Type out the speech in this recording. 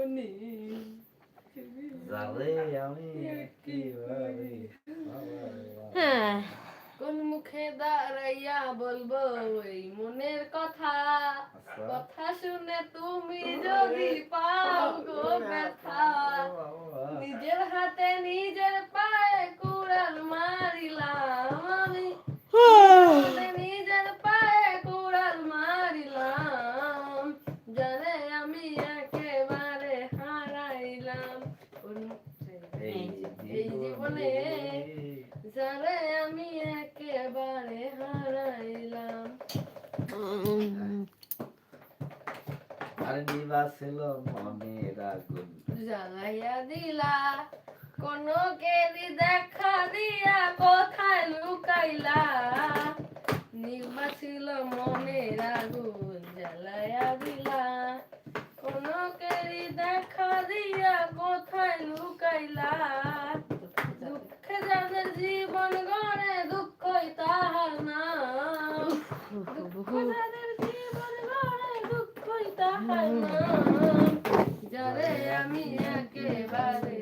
জীবনে যারে আমি একেবারে হ্যাঁ কোন মুখে দাঁড়াইয়া বলবো এই মনের কথা কথা শুনে তুমি যদি পাও গো ব্যথা নিজের হাতে নিজের পায়ে কুড়াল মারিলাম আমি নিজের পায়ে কুড়াল মারিলাম জানে আমি একেবারে হারাইলাম এই জীবনে যারে আমি একেবারে হারাইলাম আর নিবা ছিল মনের আগুন জ্বালাইয়া দিলা কোন কেলি দেখা দিয়া কোথায় লুকাইলা নিবা ছিল মনের আগুন জ্বালাইয়া দিলা কোন কেলি দেখা দিয়া কোথায় লুকাইলা দুঃখে যাদের জীবন গড়ে দুঃখই তাহার নাম দুঃখ যাদের জীবন গড়ে দুঃখই তাহার নাম যারে আমি একেবারে